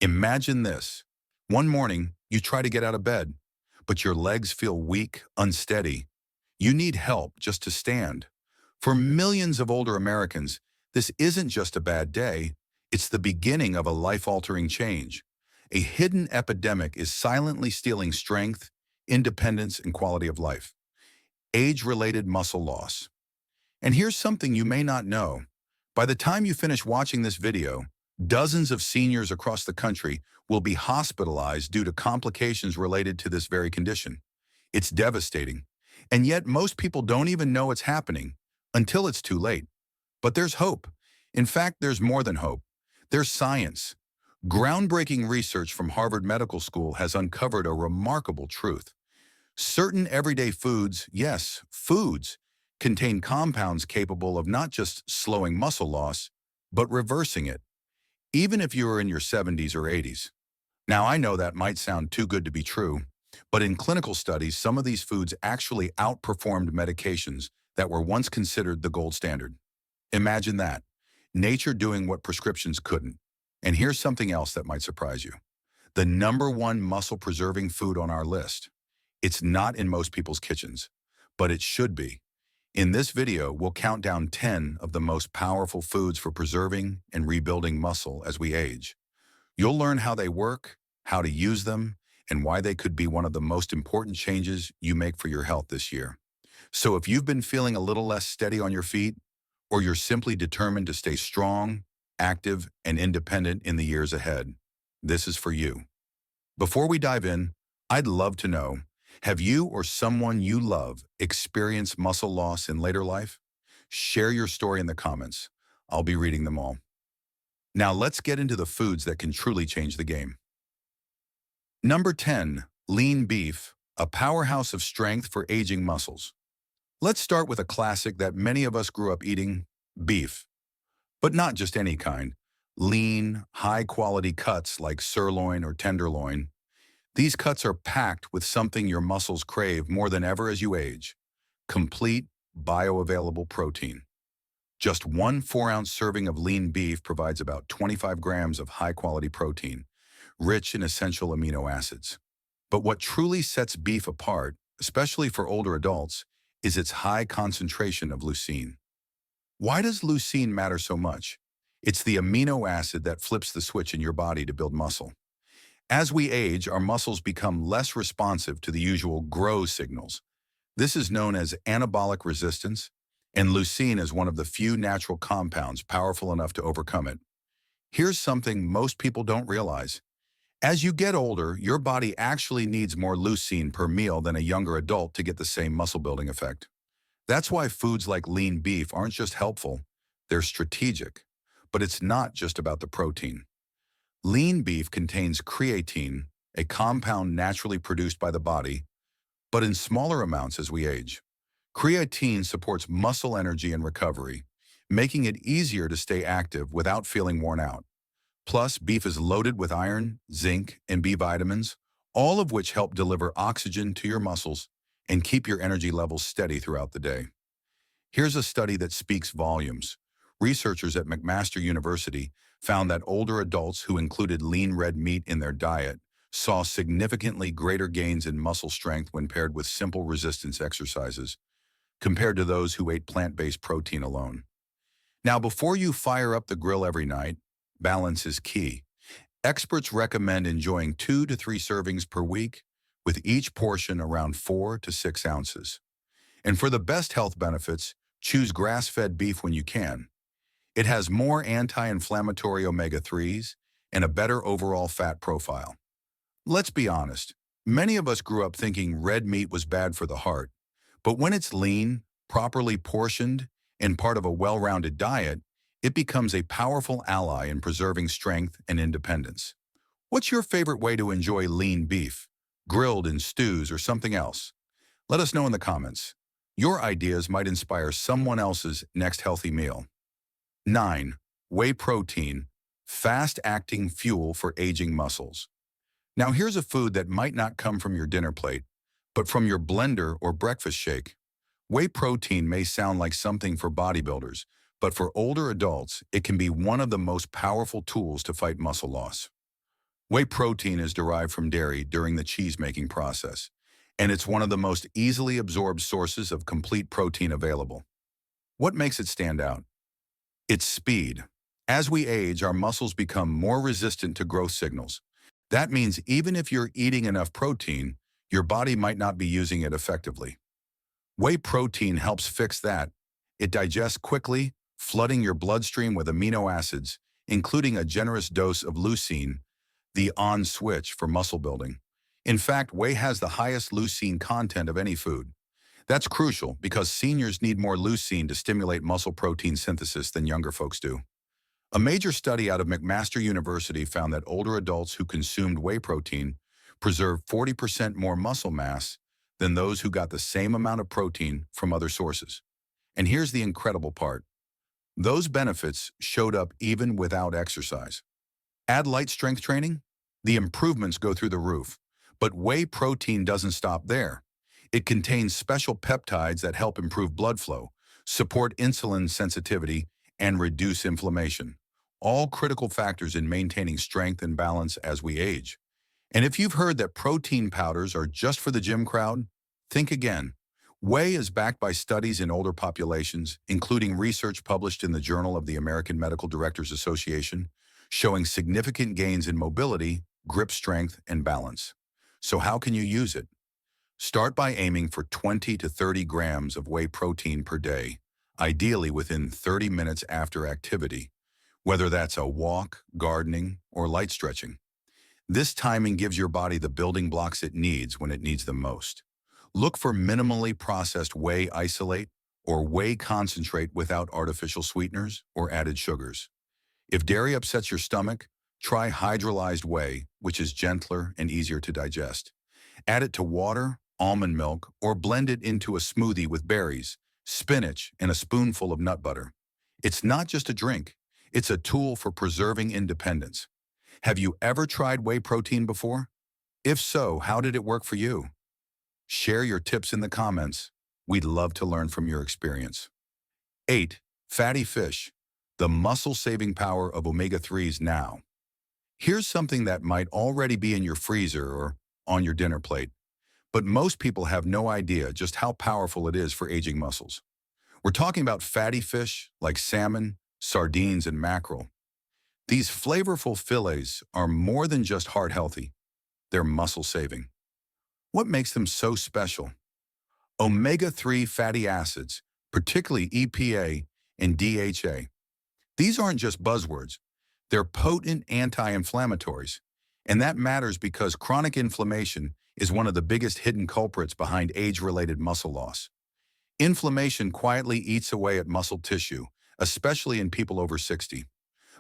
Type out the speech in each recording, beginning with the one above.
Imagine this. One morning, you try to get out of bed, but your legs feel weak, unsteady. You need help just to stand. For millions of older Americans, this isn't just a bad day, it's the beginning of a life-altering change. A hidden epidemic is silently stealing strength, independence, and quality of life. Age-related muscle loss. And here's something you may not know. By the time you finish watching this video, dozens of seniors across the country will be hospitalized due to complications related to this very condition. It's devastating. And yet most people don't even know it's happening until it's too late. But there's hope. In fact, there's more than hope. There's science. Groundbreaking research from Harvard Medical School has uncovered a remarkable truth. Certain everyday foods, yes, foods, contain compounds capable of not just slowing muscle loss, but reversing it, even if you are in your 70s or 80s. Now, I know that might sound too good to be true, but in clinical studies, some of these foods actually outperformed medications that were once considered the gold standard. Imagine that. Nature doing what prescriptions couldn't. And here's something else that might surprise you. The number one muscle-preserving food on our list. It's not in most people's kitchens, but it should be. In this video, we'll count down 10 of the most powerful foods for preserving and rebuilding muscle as we age. You'll learn how they work, how to use them, and why they could be one of the most important changes you make for your health this year. So if you've been feeling a little less steady on your feet, or you're simply determined to stay strong, active, and independent in the years ahead, this is for you. Before we dive in, I'd love to know, have you or someone you love experienced muscle loss in later life? Share your story in the comments. I'll be reading them all. Now let's get into the foods that can truly change the game. Number 10, lean beef, a powerhouse of strength for aging muscles. Let's start with a classic that many of us grew up eating, beef. But not just any kind. Lean, high-quality cuts like sirloin or tenderloin. These cuts are packed with something your muscles crave more than ever as you age: complete, bioavailable protein. Just one 4-ounce serving of lean beef provides about 25 grams of high-quality protein, rich in essential amino acids. But what truly sets beef apart, especially for older adults, is its high concentration of leucine. Why does leucine matter so much? It's the amino acid that flips the switch in your body to build muscle. As we age, our muscles become less responsive to the usual grow signals. This is known as anabolic resistance, and leucine is one of the few natural compounds powerful enough to overcome it. Here's something most people don't realize. As you get older, your body actually needs more leucine per meal than a younger adult to get the same muscle-building effect. That's why foods like lean beef aren't just helpful, they're strategic. But it's not just about the protein. Lean beef contains creatine, a compound naturally produced by the body, but in smaller amounts as we age. Creatine supports muscle energy and recovery, making it easier to stay active without feeling worn out. Plus, beef is loaded with iron, zinc, and B vitamins, all of which help deliver oxygen to your muscles and keep your energy levels steady throughout the day. Here's a study that speaks volumes. Researchers at McMaster University found that older adults who included lean red meat in their diet saw significantly greater gains in muscle strength when paired with simple resistance exercises, compared to those who ate plant-based protein alone. Now, before you fire up the grill every night, balance is key. Experts recommend enjoying 2 to 3 servings per week, with each portion around 4 to 6 ounces. And for the best health benefits, choose grass-fed beef when you can. It has more anti-inflammatory omega-3s and a better overall fat profile. Let's be honest, many of us grew up thinking red meat was bad for the heart, but when it's lean, properly portioned, and part of a well-rounded diet, it becomes a powerful ally in preserving strength and independence. What's your favorite way to enjoy lean beef? Grilled in stews or something else? Let us know in the comments. Your ideas might inspire someone else's next healthy meal. 9. Whey protein, fast-acting fuel for aging muscles. Now here's a food that might not come from your dinner plate, but from your blender or breakfast shake. Whey protein may sound like something for bodybuilders, but for older adults, it can be one of the most powerful tools to fight muscle loss. Whey protein is derived from dairy during the cheese-making process, and it's one of the most easily absorbed sources of complete protein available. What makes it stand out? Its speed. As we age, our muscles become more resistant to growth signals. That means even if you're eating enough protein, your body might not be using it effectively. Whey protein helps fix that. It digests quickly, flooding your bloodstream with amino acids, including a generous dose of leucine, the on switch for muscle building. In fact, whey has the highest leucine content of any food. That's crucial because seniors need more leucine to stimulate muscle protein synthesis than younger folks do. A major study out of McMaster University found that older adults who consumed whey protein preserved 40% more muscle mass than those who got the same amount of protein from other sources. And here's the incredible part. Those benefits showed up even without exercise. Add light strength training, the improvements go through the roof. But whey protein doesn't stop there. It contains special peptides that help improve blood flow, support insulin sensitivity, and reduce inflammation. All critical factors in maintaining strength and balance as we age. And if you've heard that protein powders are just for the gym crowd, think again. Whey is backed by studies in older populations, including research published in the Journal of the American Medical Directors Association, showing significant gains in mobility, grip strength, and balance. So how can you use it? Start by aiming for 20 to 30 grams of whey protein per day, ideally within 30 minutes after activity, whether that's a walk, gardening, or light stretching. This timing gives your body the building blocks it needs when it needs them most. Look for minimally processed whey isolate or whey concentrate without artificial sweeteners or added sugars. If dairy upsets your stomach, try hydrolyzed whey, which is gentler and easier to digest. Add it to water, almond milk, or blend it into a smoothie with berries, spinach, and a spoonful of nut butter. It's not just a drink, it's a tool for preserving independence. Have you ever tried whey protein before? If so, how did it work for you? Share your tips in the comments. We'd love to learn from your experience. 8. Fatty fish, the muscle-saving power of omega-3s now. Here's something that might already be in your freezer or on your dinner plate, but most people have no idea just how powerful it is for aging muscles. We're talking about fatty fish like salmon, sardines, and mackerel. These flavorful fillets are more than just heart healthy, they're muscle saving. What makes them so special? Omega-3 fatty acids, particularly EPA and DHA. These aren't just buzzwords, they're potent anti-inflammatories. And that matters because chronic inflammation is one of the biggest hidden culprits behind age-related muscle loss. Inflammation quietly eats away at muscle tissue, especially in people over 60.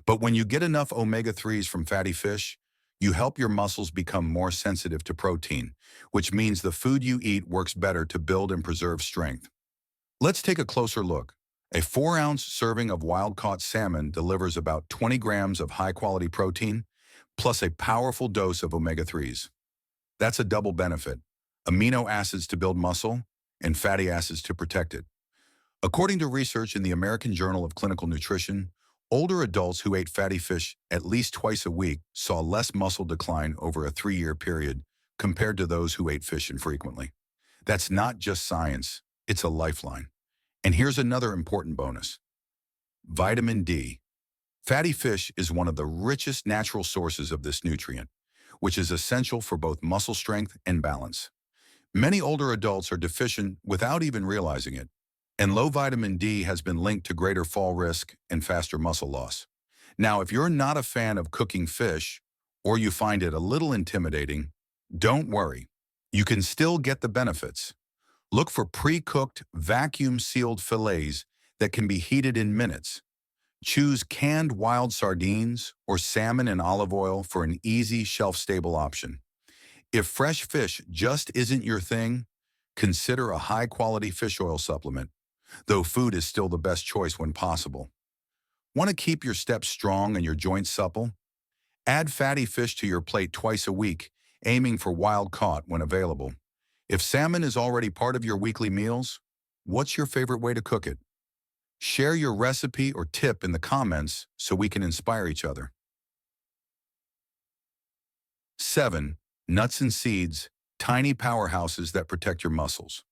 But when you get enough omega-3s from fatty fish, you help your muscles become more sensitive to protein, which means the food you eat works better to build and preserve strength. Let's take a closer look. A 4-ounce serving of wild-caught salmon delivers about 20 grams of high-quality protein, plus a powerful dose of omega-3s. That's a double benefit: amino acids to build muscle and fatty acids to protect it. According to research in the American Journal of Clinical Nutrition, older adults who ate fatty fish at least twice a week saw less muscle decline over a 3-year period compared to those who ate fish infrequently. That's not just science, it's a lifeline. And here's another important bonus: vitamin D. Fatty fish is one of the richest natural sources of this nutrient, which is essential for both muscle strength and balance. Many older adults are deficient without even realizing it, and low vitamin D has been linked to greater fall risk and faster muscle loss. Now, if you're not a fan of cooking fish, or you find it a little intimidating, don't worry. You can still get the benefits. Look for pre-cooked, vacuum-sealed fillets that can be heated in minutes. Choose canned wild sardines or salmon in olive oil for an easy, shelf-stable option. If fresh fish just isn't your thing, consider a high-quality fish oil supplement, though food is still the best choice when possible. Want to keep your steps strong and your joints supple? Add fatty fish to your plate twice a week, aiming for wild-caught when available. If salmon is already part of your weekly meals, what's your favorite way to cook it? Share your recipe or tip in the comments so we can inspire each other. 7. Nuts and seeds, tiny powerhouses that protect your muscles.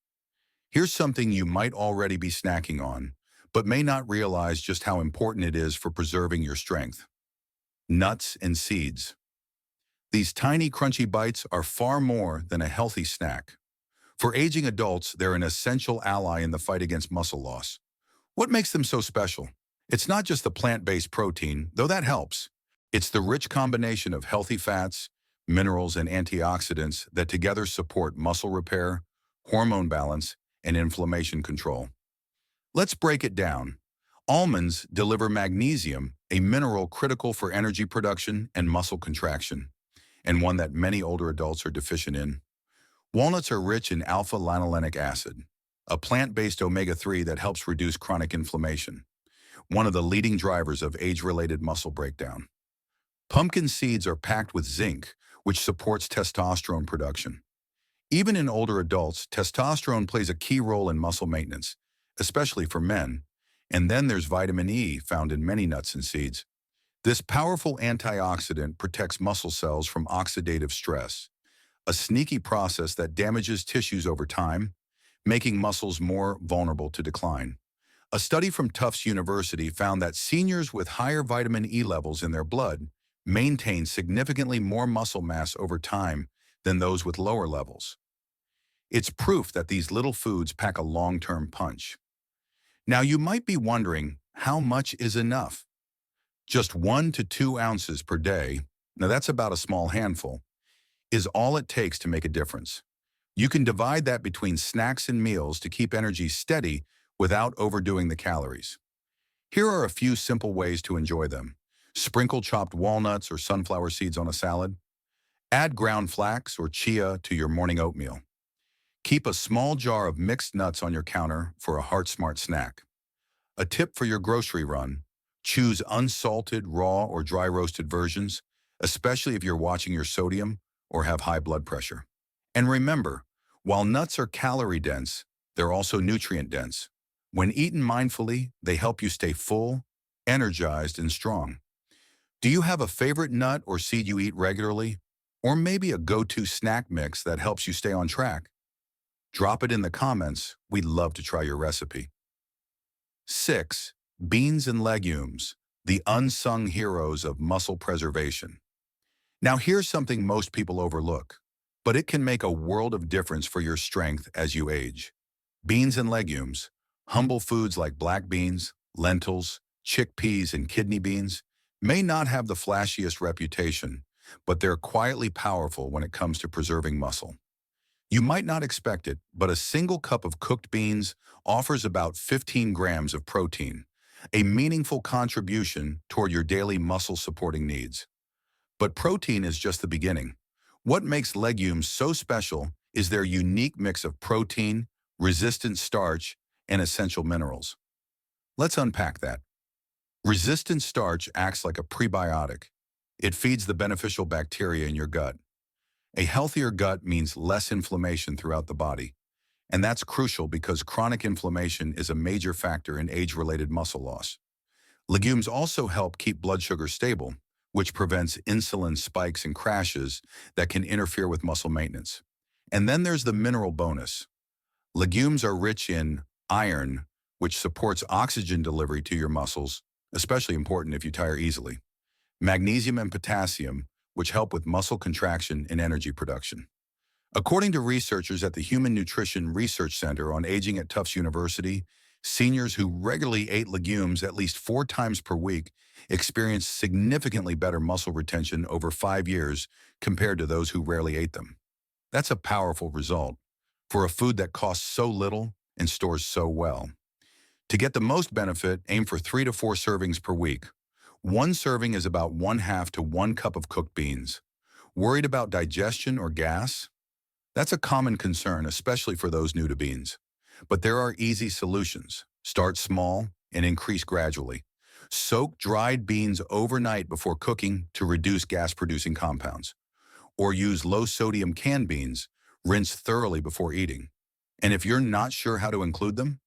Here's something you might already be snacking on, but may not realize just how important it is for preserving your strength. Nuts and seeds. These tiny crunchy bites are far more than a healthy snack. For aging adults, they're an essential ally in the fight against muscle loss. What makes them so special? It's not just the plant-based protein, though that helps. It's the rich combination of healthy fats, minerals, and antioxidants that together support muscle repair, hormone balance, and inflammation control. Let's break it down. Almonds deliver magnesium, a mineral critical for energy production and muscle contraction, and one that many older adults are deficient in. Walnuts are rich in alpha-linolenic acid, a plant-based omega-3 that helps reduce chronic inflammation, one of the leading drivers of age-related muscle breakdown. Pumpkin seeds are packed with zinc, which supports testosterone production. Even in older adults, testosterone plays a key role in muscle maintenance, especially for men. And then there's vitamin E found in many nuts and seeds. This powerful antioxidant protects muscle cells from oxidative stress, a sneaky process that damages tissues over time, making muscles more vulnerable to decline. A study from Tufts University found that seniors with higher vitamin E levels in their blood maintain significantly more muscle mass over time than those with lower levels. It's proof that these little foods pack a long-term punch. Now you might be wondering, how much is enough? Just 1 to 2 ounces per day, now that's about a small handful, is all it takes to make a difference. You can divide that between snacks and meals to keep energy steady without overdoing the calories. Here are a few simple ways to enjoy them. Sprinkle chopped walnuts or sunflower seeds on a salad. Add ground flax or chia to your morning oatmeal. Keep a small jar of mixed nuts on your counter for a heart-smart snack. A tip for your grocery run: choose unsalted, raw, or dry roasted versions, especially if you're watching your sodium or have high blood pressure. And remember, while nuts are calorie-dense, they're also nutrient-dense. When eaten mindfully, they help you stay full, energized, and strong. Do you have a favorite nut or seed you eat regularly? Or maybe a go-to snack mix that helps you stay on track? Drop it in the comments. We'd love to try your recipe. 6. Beans and legumes, the unsung heroes of muscle preservation. Now here's something most people overlook, but it can make a world of difference for your strength as you age. Beans and legumes, humble foods like black beans, lentils, chickpeas, and kidney beans, may not have the flashiest reputation, but they're quietly powerful when it comes to preserving muscle. You might not expect it, but a single cup of cooked beans offers about 15 grams of protein, a meaningful contribution toward your daily muscle-supporting needs. But protein is just the beginning. What makes legumes so special is their unique mix of protein, resistant starch, and essential minerals. Let's unpack that. Resistant starch acts like a prebiotic. It feeds the beneficial bacteria in your gut. A healthier gut means less inflammation throughout the body, and that's crucial because chronic inflammation is a major factor in age-related muscle loss. Legumes also help keep blood sugar stable, which prevents insulin spikes and crashes that can interfere with muscle maintenance. And then there's the mineral bonus. Legumes are rich in iron, which supports oxygen delivery to your muscles, especially important if you tire easily. Magnesium and potassium, which help with muscle contraction and energy production. According to researchers at the Human Nutrition Research Center on Aging at Tufts University, seniors who regularly ate legumes at least 4 times per week experienced significantly better muscle retention over 5 years compared to those who rarely ate them. That's a powerful result for a food that costs so little and stores so well. To get the most benefit, aim for 3 to 4 servings per week. 1 serving is about 1/2 to 1 cup of cooked beans. Worried about digestion or gas? That's a common concern, especially for those new to beans. But there are easy solutions. Start small and increase gradually. Soak dried beans overnight before cooking to reduce gas-producing compounds. Or use low-sodium canned beans, rinse thoroughly before eating. And if you're not sure how to include them,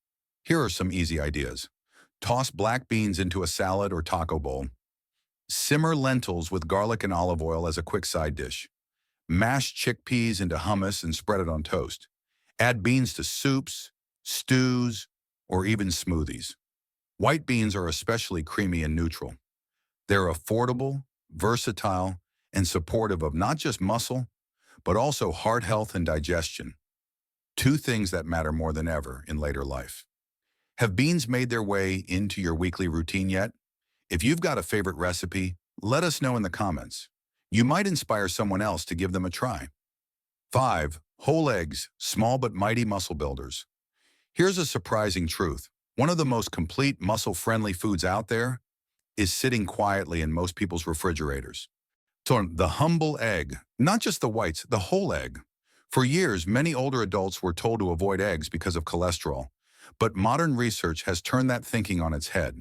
here are some easy ideas. Toss black beans into a salad or taco bowl. Simmer lentils with garlic and olive oil as a quick side dish. Mash chickpeas into hummus and spread it on toast. Add beans to soups, stews, or even smoothies. White beans are especially creamy and neutral. They're affordable, versatile, and supportive of not just muscle, but also heart health and digestion, two things that matter more than ever in later life. Have beans made their way into your weekly routine yet? If you've got a favorite recipe, let us know in the comments. You might inspire someone else to give them a try. 5. Whole eggs, small but mighty muscle builders. Here's a surprising truth. One of the most complete muscle-friendly foods out there is sitting quietly in most people's refrigerators. So the humble egg, not just the whites, the whole egg. For years, many older adults were told to avoid eggs because of cholesterol, but modern research has turned that thinking on its head.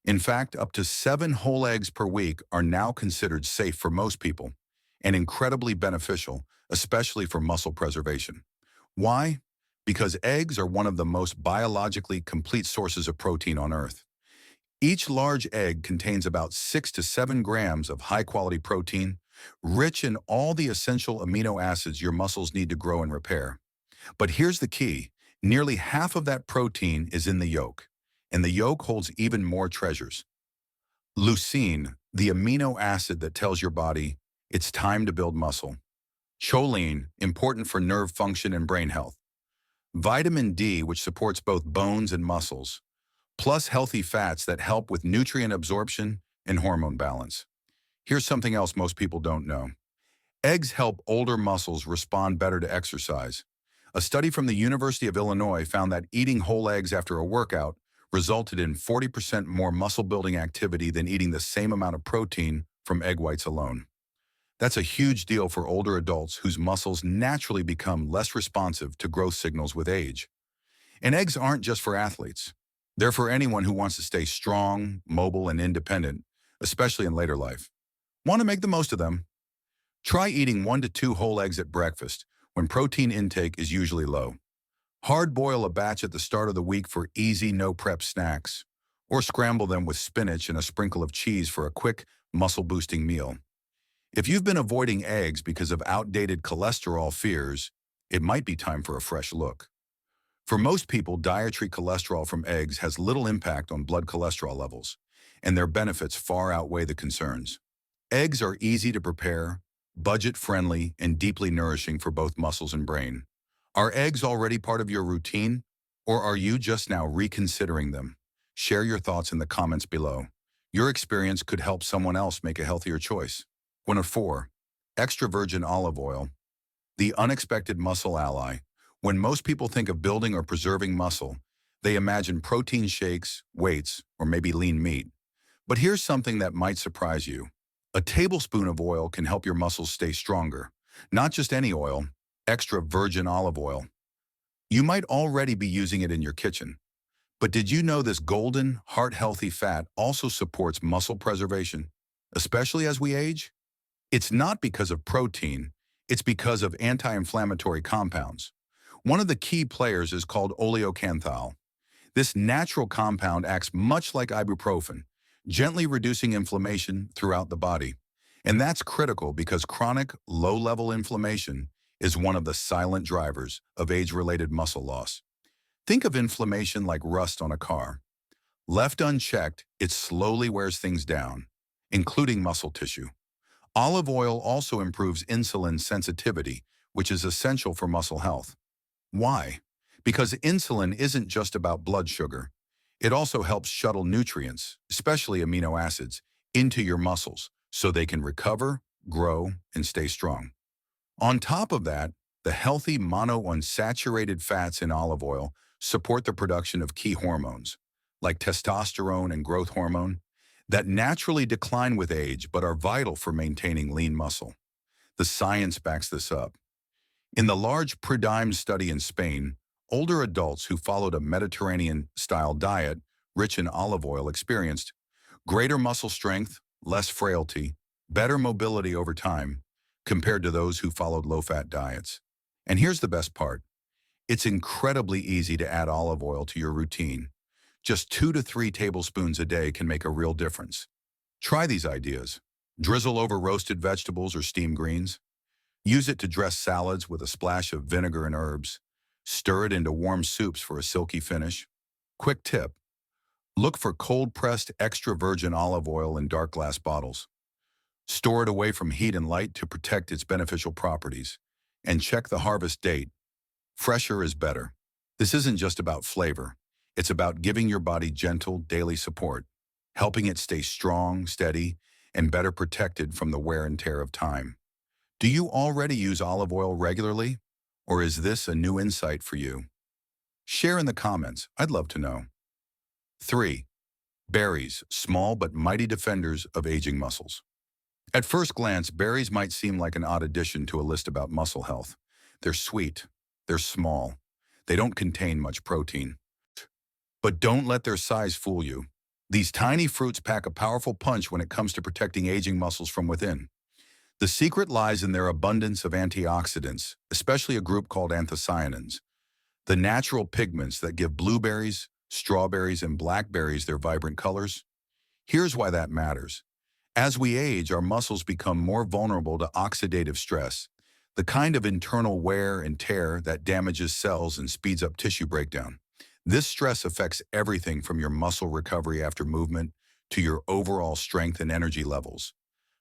In fact, up to 7 whole eggs per week are now considered safe for most people and incredibly beneficial, especially for muscle preservation. Why? Because eggs are one of the most biologically complete sources of protein on Earth. Each large egg contains about 6 to 7 grams of high-quality protein, rich in all the essential amino acids your muscles need to grow and repair. But here's the key. Nearly half of that protein is in the yolk, and the yolk holds even more treasures. Leucine, the amino acid that tells your body it's time to build muscle. Choline, important for nerve function and brain health. Vitamin D, which supports both bones and muscles, plus healthy fats that help with nutrient absorption and hormone balance. Here's something else most people don't know. Eggs help older muscles respond better to exercise. A study from the University of Illinois found that eating whole eggs after a workout resulted in 40% more muscle-building activity than eating the same amount of protein from egg whites alone. That's a huge deal for older adults whose muscles naturally become less responsive to growth signals with age. And eggs aren't just for athletes. They're for anyone who wants to stay strong, mobile, and independent, especially in later life. Want to make the most of them? Try eating 1 to 2 whole eggs at breakfast when protein intake is usually low. Hard boil a batch at the start of the week for easy, no-prep snacks, or scramble them with spinach and a sprinkle of cheese for a quick, muscle-boosting meal. If you've been avoiding eggs because of outdated cholesterol fears, it might be time for a fresh look. For most people, dietary cholesterol from eggs has little impact on blood cholesterol levels, and their benefits far outweigh the concerns. Eggs are easy to prepare, budget-friendly, and deeply nourishing for both muscles and brain. Are eggs already part of your routine, or are you just now reconsidering them? Share your thoughts in the comments below. Your experience could help someone else make a healthier choice. 4. Extra virgin olive oil, the unexpected muscle ally. When most people think of building or preserving muscle, they imagine protein shakes, weights, or maybe lean meat. But here's something that might surprise you. A tablespoon of oil can help your muscles stay stronger. Not just any oil, extra virgin olive oil. You might already be using it in your kitchen. But did you know this golden, heart-healthy fat also supports muscle preservation, especially as we age? It's not because of protein, it's because of anti-inflammatory compounds. One of the key players is called oleocanthal. This natural compound acts much like ibuprofen, gently reducing inflammation throughout the body. And that's critical because chronic, low-level inflammation is one of the silent drivers of age-related muscle loss. Think of inflammation like rust on a car. Left unchecked, it slowly wears things down, including muscle tissue. Olive oil also improves insulin sensitivity, which is essential for muscle health. Why? Because insulin isn't just about blood sugar. It also helps shuttle nutrients, especially amino acids, into your muscles so they can recover, grow, and stay strong. On top of that, the healthy monounsaturated fats in olive oil support the production of key hormones, like testosterone and growth hormone, that naturally decline with age but are vital for maintaining lean muscle. The science backs this up. In the large PRIDIME study in Spain, older adults who followed a Mediterranean-style diet rich in olive oil experienced greater muscle strength, less frailty, better mobility over time, compared to those who followed low-fat diets. And here's the best part. It's incredibly easy to add olive oil to your routine. Just 2 to 3 tablespoons a day can make a real difference. Try these ideas. Drizzle over roasted vegetables or steamed greens. Use it to dress salads with a splash of vinegar and herbs. Stir it into warm soups for a silky finish. Quick tip: look for cold-pressed extra virgin olive oil in dark glass bottles. Store it away from heat and light to protect its beneficial properties. And check the harvest date. Fresher is better. This isn't just about flavor. It's about giving your body gentle, daily support, helping it stay strong, steady, and better protected from the wear and tear of time. Do you already use olive oil regularly? Or is this a new insight for you? Share in the comments. I'd love to know. 3. Berries, small but mighty defenders of aging muscles. At first glance, berries might seem like an odd addition to a list about muscle health. They're sweet. They're small. They don't contain much protein. But don't let their size fool you. These tiny fruits pack a powerful punch when it comes to protecting aging muscles from within. The secret lies in their abundance of antioxidants, especially a group called anthocyanins, the natural pigments that give blueberries, strawberries, and blackberries their vibrant colors. Here's why that matters. As we age, our muscles become more vulnerable to oxidative stress, the kind of internal wear and tear that damages cells and speeds up tissue breakdown. This stress affects everything from your muscle recovery after movement to your overall strength and energy levels.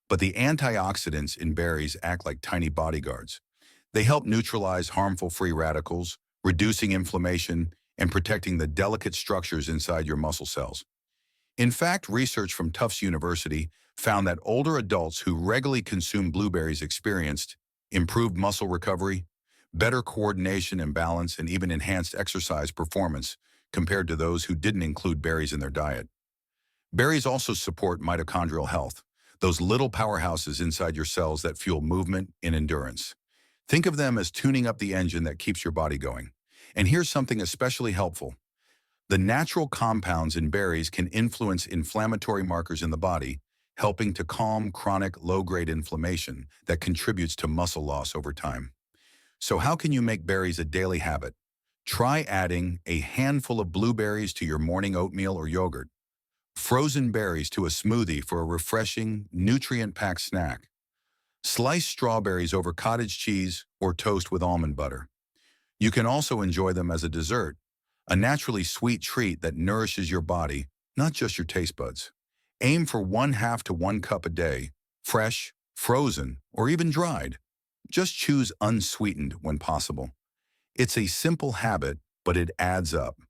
But the antioxidants in berries act like tiny bodyguards. They help neutralize harmful free radicals, reducing inflammation, and protecting the delicate structures inside your muscle cells. In fact, research from Tufts University found that older adults who regularly consumed blueberries experienced improved muscle recovery, better coordination and balance, and even enhanced exercise performance compared to those who didn't include berries in their diet. Berries also support mitochondrial health, those little powerhouses inside your cells that fuel movement and endurance. Think of them as tuning up the engine that keeps your body going. And here's something especially helpful. The natural compounds in berries can influence inflammatory markers in the body, helping to calm chronic low-grade inflammation that contributes to muscle loss over time. So how can you make berries a daily habit? Try adding a handful of blueberries to your morning oatmeal or yogurt. Frozen berries to a smoothie for a refreshing, nutrient-packed snack. Slice strawberries over cottage cheese or toast with almond butter. You can also enjoy them as a dessert, a naturally sweet treat that nourishes your body, not just your taste buds. Aim for 1/2 to 1 cup a day, fresh, frozen, or even dried. Just choose unsweetened when possible. It's a simple habit, but it adds up.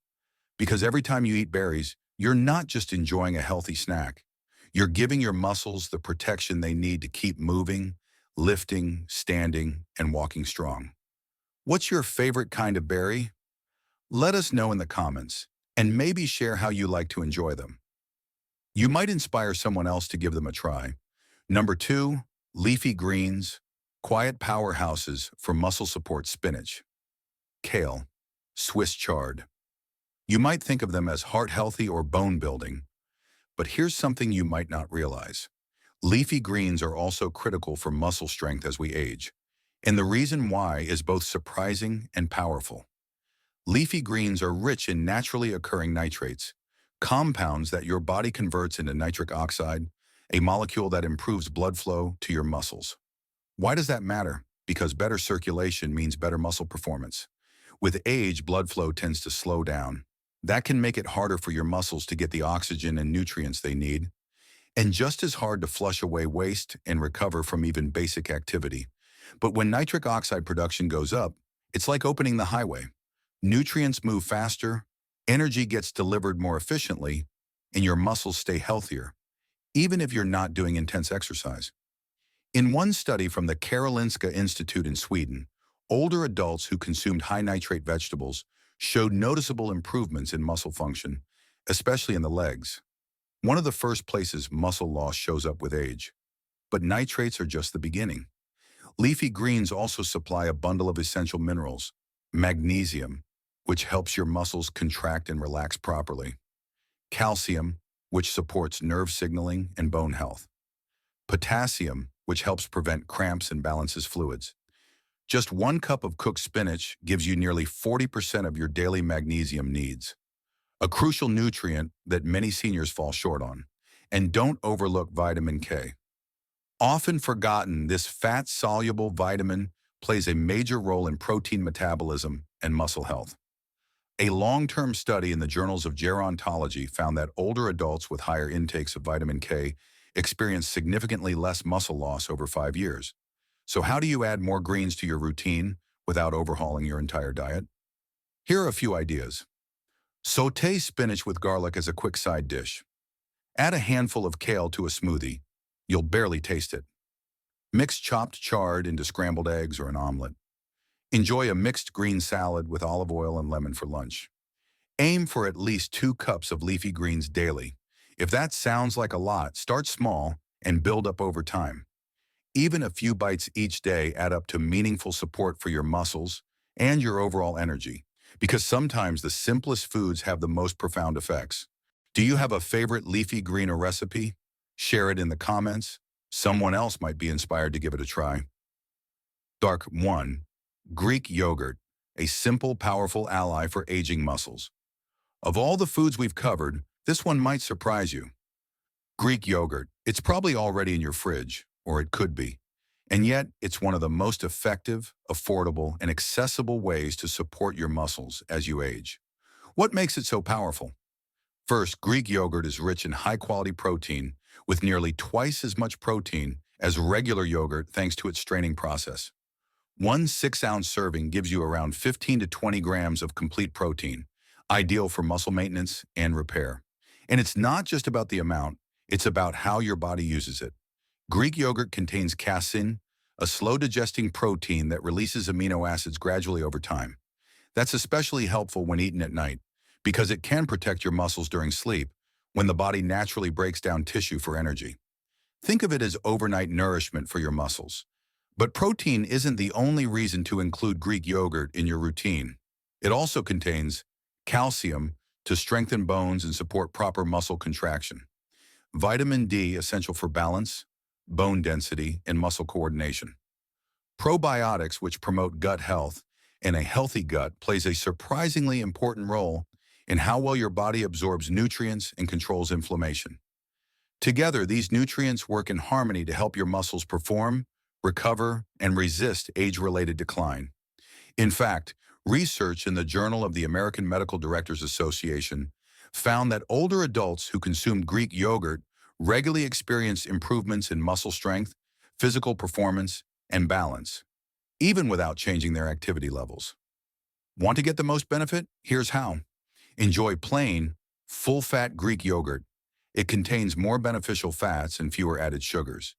Because every time you eat berries, you're not just enjoying a healthy snack. You're giving your muscles the protection they need to keep moving, lifting, standing, and walking strong. What's your favorite kind of berry? Let us know in the comments, and maybe share how you like to enjoy them. You might inspire someone else to give them a try. Number 2, leafy greens, quiet powerhouses for muscle support: spinach, kale, Swiss chard. You might think of them as heart-healthy or bone-building, but here's something you might not realize. Leafy greens are also critical for muscle strength as we age, and the reason why is both surprising and powerful. Leafy greens are rich in naturally occurring nitrates, compounds that your body converts into nitric oxide, a molecule that improves blood flow to your muscles. Why does that matter? Because better circulation means better muscle performance. With age, blood flow tends to slow down. That can make it harder for your muscles to get the oxygen and nutrients they need, and just as hard to flush away waste and recover from even basic activity. But when nitric oxide production goes up, it's like opening the highway. Nutrients move faster, energy gets delivered more efficiently, and your muscles stay healthier, even if you're not doing intense exercise. In one study from the Karolinska Institute in Sweden, older adults who consumed high-nitrate vegetables showed noticeable improvements in muscle function, especially in the legs. One of the first places muscle loss shows up with age. But nitrates are just the beginning. Leafy greens also supply a bundle of essential minerals: magnesium, which helps your muscles contract and relax properly; calcium, which supports nerve signaling and bone health; potassium, which helps prevent cramps and balances fluids. Just 1 cup of cooked spinach gives you nearly 40% of your daily magnesium needs, a crucial nutrient that many seniors fall short on. And don't overlook vitamin K. Often forgotten, this fat-soluble vitamin plays a major role in protein metabolism and muscle health. A long-term study in the journals of gerontology found that older adults with higher intakes of vitamin K experienced significantly less muscle loss over 5 years. So how do you add more greens to your routine without overhauling your entire diet? Here are a few ideas. Sauté spinach with garlic as a quick side dish. Add a handful of kale to a smoothie. You'll barely taste it. Mix chopped chard into scrambled eggs or an omelet. Enjoy a mixed green salad with olive oil and lemon for lunch. Aim for at least 2 cups of leafy greens daily. If that sounds like a lot, start small and build up over time. Even a few bites each day add up to meaningful support for your muscles and your overall energy, because sometimes the simplest foods have the most profound effects. Do you have a favorite leafy green or recipe? Share it in the comments. Someone else might be inspired to give it a try. Dark 1. Greek yogurt, a simple, powerful ally for aging muscles. Of all the foods we've covered, this one might surprise you. Greek yogurt. It's probably already in your fridge, or it could be. And yet, it's one of the most effective, affordable, and accessible ways to support your muscles as you age. What makes it so powerful? First, Greek yogurt is rich in high-quality protein, with nearly twice as much protein as regular yogurt thanks to its straining process. One 6-ounce serving gives you around 15 to 20 grams of complete protein, ideal for muscle maintenance and repair. And it's not just about the amount, it's about how your body uses it. Greek yogurt contains casein, a slow-digesting protein that releases amino acids gradually over time. That's especially helpful when eaten at night, because it can protect your muscles during sleep, when the body naturally breaks down tissue for energy. Think of it as overnight nourishment for your muscles. But protein isn't the only reason to include Greek yogurt in your routine. It also contains calcium to strengthen bones and support proper muscle contraction, vitamin D essential for balance, bone density, and muscle coordination. Probiotics, which promote gut health, and a healthy gut plays a surprisingly important role in how well your body absorbs nutrients and controls inflammation. Together, these nutrients work in harmony to help your muscles perform, recover, and resist age-related decline. In fact, research in the Journal of the American Medical Directors Association found that older adults who consumed Greek yogurt regularly experienced improvements in muscle strength, physical performance, and balance, even without changing their activity levels. Want to get the most benefit? Here's how. Enjoy plain, full-fat Greek yogurt. It contains more beneficial fats and fewer added sugars.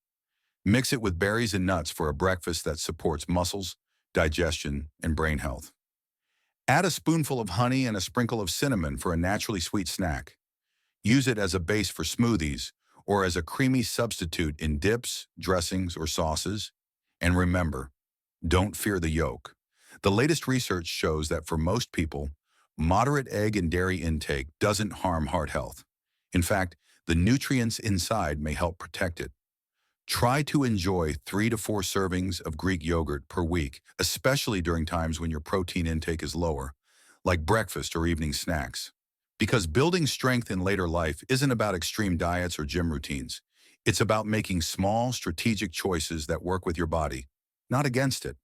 Mix it with berries and nuts for a breakfast that supports muscles, digestion, and brain health. Add a spoonful of honey and a sprinkle of cinnamon for a naturally sweet snack. Use it as a base for smoothies or as a creamy substitute in dips, dressings, or sauces. And remember, don't fear the yolk. The latest research shows that for most people, moderate egg and dairy intake doesn't harm heart health. In fact, the nutrients inside may help protect it. Try to enjoy 3 to 4 servings of Greek yogurt per week, especially during times when your protein intake is lower, like breakfast or evening snacks. Because building strength in later life isn't about extreme diets or gym routines. It's about making small, strategic choices that work with your body, not against it.